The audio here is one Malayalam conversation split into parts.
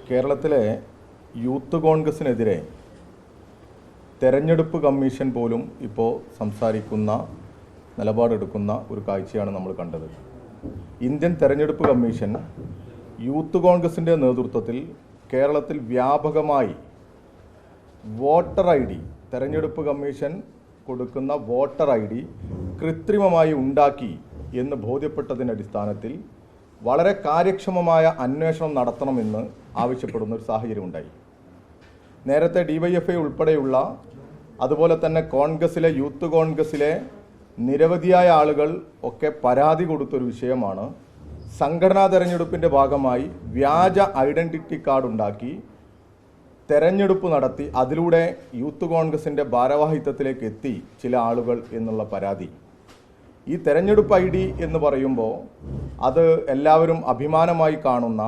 കേരളത്തിലെ യൂത്ത് കോൺഗ്രസിനെതിരെ തെരഞ്ഞെടുപ്പ് കമ്മീഷൻ പോലും ഇപ്പോൾ സംസാരിക്കുന്ന നിലപാടെടുക്കുന്ന ഒരു കാഴ്ചയാണ് നമ്മൾ കണ്ടത്. ഇന്ത്യൻ തെരഞ്ഞെടുപ്പ് കമ്മീഷൻ യൂത്ത് കോൺഗ്രസിൻ്റെ നേതൃത്വത്തിൽ കേരളത്തിൽ വ്യാപകമായി വോട്ടർ ഐ ഡി, തെരഞ്ഞെടുപ്പ് കമ്മീഷൻ കൊടുക്കുന്ന വോട്ടർ ഐ ഡി കൃത്രിമമായി ഉണ്ടാക്കി എന്ന് ബോധ്യപ്പെട്ടതിൻ്റെ അടിസ്ഥാനത്തിൽ വളരെ കാര്യക്ഷമമായ അന്വേഷണം നടത്തണമെന്ന് ആവശ്യപ്പെടുന്ന ഒരു സാഹചര്യം ഉണ്ടായി. നേരത്തെ DYFI ഉൾപ്പെടെയുള്ള അതുപോലെ തന്നെ കോൺഗ്രസിലെ യൂത്ത് കോൺഗ്രസിലെ നിരവധിയായ ആളുകൾ ഒക്കെ പരാതി കൊടുത്തൊരു വിഷയമാണ് സംഘടനാ തെരഞ്ഞെടുപ്പിൻ്റെ ഭാഗമായി വ്യാജ ഐഡൻറ്റിറ്റി കാർഡ് ഉണ്ടാക്കി തെരഞ്ഞെടുപ്പ് നടത്തി അതിലൂടെ യൂത്ത് കോൺഗ്രസിൻ്റെ ഭാരവാഹിത്വത്തിലേക്ക് എത്തി ചില ആളുകൾ എന്നുള്ള പരാതി. ഈ തെരഞ്ഞെടുപ്പ് ID എന്ന് പറയുമ്പോൾ അത് എല്ലാവരും അഭിമാനമായി കാണുന്ന,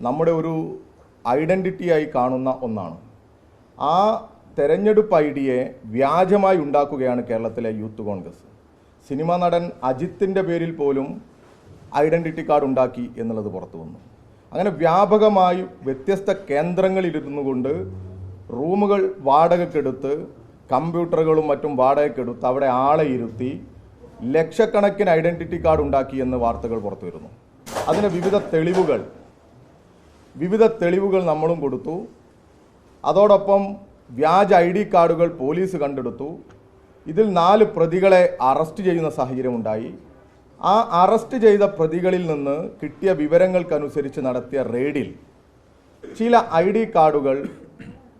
നമ്മുടെ ഒരു ഐഡൻറ്റിറ്റിയായി കാണുന്ന ഒന്നാണ്. ആ തെരഞ്ഞെടുപ്പ് ID-യെ വ്യാജമായി ഉണ്ടാക്കുകയാണ് കേരളത്തിലെ യൂത്ത് കോൺഗ്രസ്. സിനിമാ നടൻ അജിത്തിൻ്റെ പേരിൽ പോലും ഐഡൻറ്റിറ്റി കാർഡ് ഉണ്ടാക്കി എന്നുള്ളത് പുറത്തു വന്നു. അങ്ങനെ വ്യാപകമായി വ്യത്യസ്ത കേന്ദ്രങ്ങളിലിരുന്നു കൊണ്ട് റൂമുകൾ വാടകയ്ക്കെടുത്ത് കമ്പ്യൂട്ടറുകളും മറ്റും വാടകയ്ക്കെടുത്ത് അവിടെ ആളെ ഇരുത്തി ലക്ഷക്കണക്കിന് ഐഡൻറ്റിറ്റി കാർഡ് ഉണ്ടാക്കി എന്ന് വാർത്തകൾ പുറത്തു വരുന്നു. അതിന് വിവിധ തെളിവുകൾ നമ്മളും കൊടുത്തു. അതോടൊപ്പം വ്യാജ ID കാർഡുകൾ പോലീസ് കണ്ടെടുത്തു. ഇതിൽ 4 പ്രതികളെ അറസ്റ്റ് ചെയ്യുന്ന സാഹചര്യമുണ്ടായി. ആ അറസ്റ്റ് ചെയ്ത പ്രതികളിൽ നിന്ന് കിട്ടിയ വിവരങ്ങൾക്കനുസരിച്ച് നടത്തിയ റെയ്ഡിൽ ചില ID കാർഡുകൾ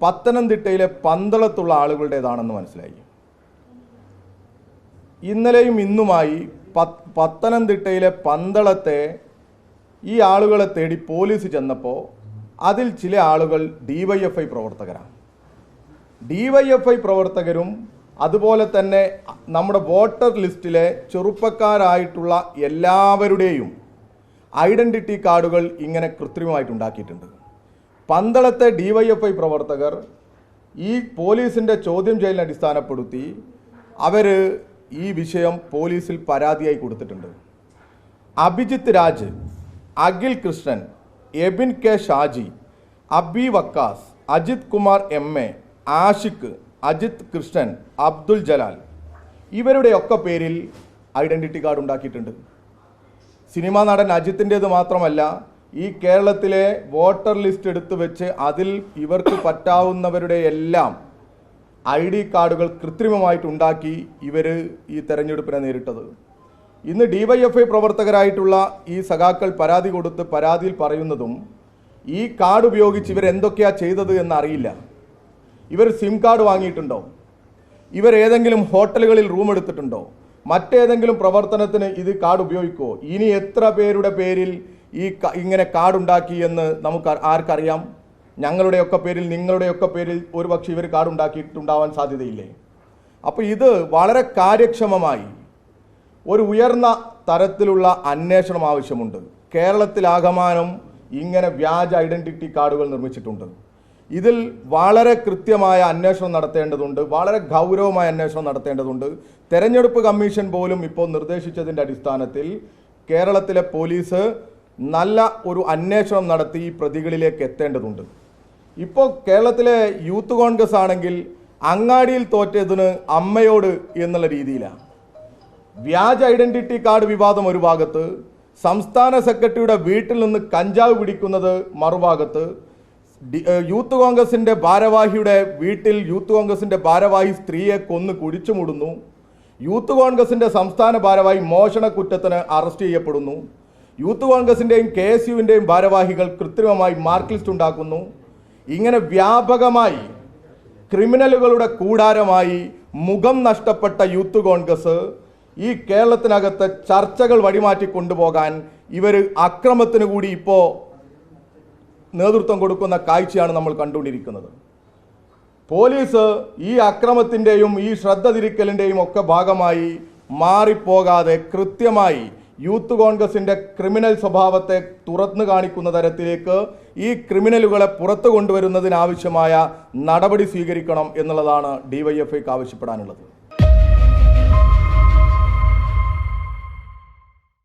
പത്തനംതിട്ടയിലെ പന്തളത്തുള്ള ആളുകളുടേതാണെന്ന് മനസ്സിലായി. ഇന്നലെയും ഇന്നുമായി പത്തനംതിട്ടയിലെ പന്തളത്തെ ഈ ആളുകളെ തേടി പോലീസ് ചെന്നപ്പോൾ അതിൽ ചില ആളുകൾ DYFI പ്രവർത്തകരാണ്. DYFI പ്രവർത്തകരും അതുപോലെ തന്നെ നമ്മുടെ വോട്ടർ ലിസ്റ്റിലെ ചെറുപ്പക്കാരായിട്ടുള്ള എല്ലാവരുടെയും ഐഡൻറ്റിറ്റി കാർഡുകൾ ഇങ്ങനെ കൃത്രിമമായിട്ട് ഉണ്ടാക്കിയിട്ടുണ്ട്. പന്തളത്തെ DYFI പ്രവർത്തകർ ഈ പോലീസിൻ്റെ ചോദ്യം ചെയ്യലിനെ അടിസ്ഥാനപ്പെടുത്തി അവർ ഈ വിഷയം പോലീസിൽ പരാതിയായി കൊടുത്തിട്ടുണ്ട്. അഭിജിത്ത് രാജ്, അഖിൽ കൃഷ്ണൻ, എബിൻ K ഷാജി, അബി വക്കാസ്, അജിത് കുമാർ MA, ആഷിഖ്, അജിത് കൃഷ്ണൻ, അബ്ദുൽ ജലാൽ, ഇവരുടെയൊക്കെ പേരിൽ ഐഡൻറ്റിറ്റി കാർഡ് ഉണ്ടാക്കിയിട്ടുണ്ട്. സിനിമാ നടൻ അജിത്തിൻ്റേത് മാത്രമല്ല, ഈ കേരളത്തിലെ വോട്ടർ ലിസ്റ്റ് എടുത്തു വെച്ച് അതിൽ ഇവർക്ക് പറ്റാവുന്നവരുടെ എല്ലാം ID കാർഡുകൾ കൃത്രിമമായിട്ടുണ്ടാക്കി ഇവർ ഈ തെരഞ്ഞെടുപ്പിനെ നേരിട്ടത്. ഇന്ന് DYFI പ്രവർത്തകരായിട്ടുള്ള ഈ സഖാക്കൾ പരാതി കൊടുത്ത് പരാതിയിൽ പറയുന്നതും ഈ കാർഡ് ഉപയോഗിച്ച് ഇവരെന്തൊക്കെയാണ് ചെയ്തത് എന്നറിയില്ല. ഇവർ സിം കാർഡ് വാങ്ങിയിട്ടുണ്ടോ? ഇവർ ഏതെങ്കിലും ഹോട്ടലുകളിൽ റൂം എടുത്തിട്ടുണ്ടോ? മറ്റേതെങ്കിലും പ്രവർത്തനത്തിന് ഇത് കാർഡ് ഉപയോഗിക്കുമോ? ഇനി എത്ര പേരുടെ പേരിൽ ഇങ്ങനെ കാർഡ് ഉണ്ടാക്കി എന്ന് നമുക്ക് ആർക്കറിയാം? ഞങ്ങളുടെയൊക്കെ പേരിൽ, നിങ്ങളുടെയൊക്കെ പേരിൽ ഒരുപക്ഷെ ഇവർ കാർഡ് ഉണ്ടാക്കിയിട്ടുണ്ടാവാൻ സാധ്യതയില്ലേ? അപ്പോൾ ഇത് വളരെ കാര്യക്ഷമമായി ഒരു ഉയർന്ന തരത്തിലുള്ള അന്വേഷണം ആവശ്യമുണ്ട്. കേരളത്തിലാകമാനം ഇങ്ങനെ വ്യാജ ഐഡൻറ്റിറ്റി കാർഡുകൾ നിർമ്മിച്ചിട്ടുണ്ട്. ഇതിൽ വളരെ കൃത്യമായ അന്വേഷണം നടത്തേണ്ടതുണ്ട്, വളരെ ഗൗരവമായ അന്വേഷണം നടത്തേണ്ടതുണ്ട്. തെരഞ്ഞെടുപ്പ് കമ്മീഷൻ പോലും ഇപ്പോൾ നിർദ്ദേശിച്ചതിൻ്റെ അടിസ്ഥാനത്തിൽ കേരളത്തിലെ പോലീസ് നല്ല ഒരു അന്വേഷണം നടത്തി ഈ പ്രതികളിലേക്ക് എത്തേണ്ടതുണ്ട്. ഇപ്പോൾ കേരളത്തിലെ യൂത്ത് കോൺഗ്രസ് ആണെങ്കിൽ അങ്ങാടിയിൽ തോറ്റതിന് അമ്മയോട് എന്നുള്ള രീതിയിലാണ്. വ്യാജ ഐഡൻറ്റിറ്റി കാർഡ് വിവാദം ഒരു ഭാഗത്ത്, സംസ്ഥാന സെക്രട്ടറിയുടെ വീട്ടിൽ നിന്ന് കഞ്ചാവ് പിടിക്കുന്നത് മറുഭാഗത്ത്, യൂത്ത് കോൺഗ്രസിൻ്റെ ഭാരവാഹിയുടെ വീട്ടിൽ യൂത്ത് കോൺഗ്രസിൻ്റെ ഭാരവാഹി സ്ത്രീയെ കൊന്ന് കുഴിച്ചു മൂടുന്നു, യൂത്ത് കോൺഗ്രസിൻ്റെ സംസ്ഥാന ഭാരവാഹി മോഷണ കുറ്റത്തിന് അറസ്റ്റ് ചെയ്യപ്പെടുന്നു, യൂത്ത് കോൺഗ്രസിൻ്റെയും KSUവിൻ്റെയും ഭാരവാഹികൾ കൃത്രിമമായി മാർക്ക് ലിസ്റ്റ് ഉണ്ടാക്കുന്നു. ഇങ്ങനെ വ്യാപകമായി ക്രിമിനലുകളുടെ കൂടാരമായി മുഖം നഷ്ടപ്പെട്ട യൂത്ത് കോൺഗ്രസ് ഈ കേരളത്തിനകത്ത് ചർച്ചകൾ വഴിമാറ്റി കൊണ്ടുപോകാൻ ഇവർ അക്രമത്തിന് കൂടി ഇപ്പോൾ നേതൃത്വം കൊടുക്കുന്ന കാഴ്ചയാണ് നമ്മൾ കണ്ടുകൊണ്ടിരിക്കുന്നത്. പോലീസ് ഈ അക്രമത്തിൻ്റെയും ഈ ശ്രദ്ധ തിരിക്കലിൻ്റെയും ഒക്കെ ഭാഗമായി മാറിപ്പോകാതെ കൃത്യമായി യൂത്ത് കോൺഗ്രസിൻ്റെ ക്രിമിനൽ സ്വഭാവത്തെ തുറന്നു കാണിക്കുന്ന തരത്തിലേക്ക് ഈ ക്രിമിനലുകളെ പുറത്തു കൊണ്ടുവരുന്നതിനാവശ്യമായ നടപടി സ്വീകരിക്കണം എന്നുള്ളതാണ് DYFIക്ക് ആവശ്യപ്പെടാനുള്ളത്.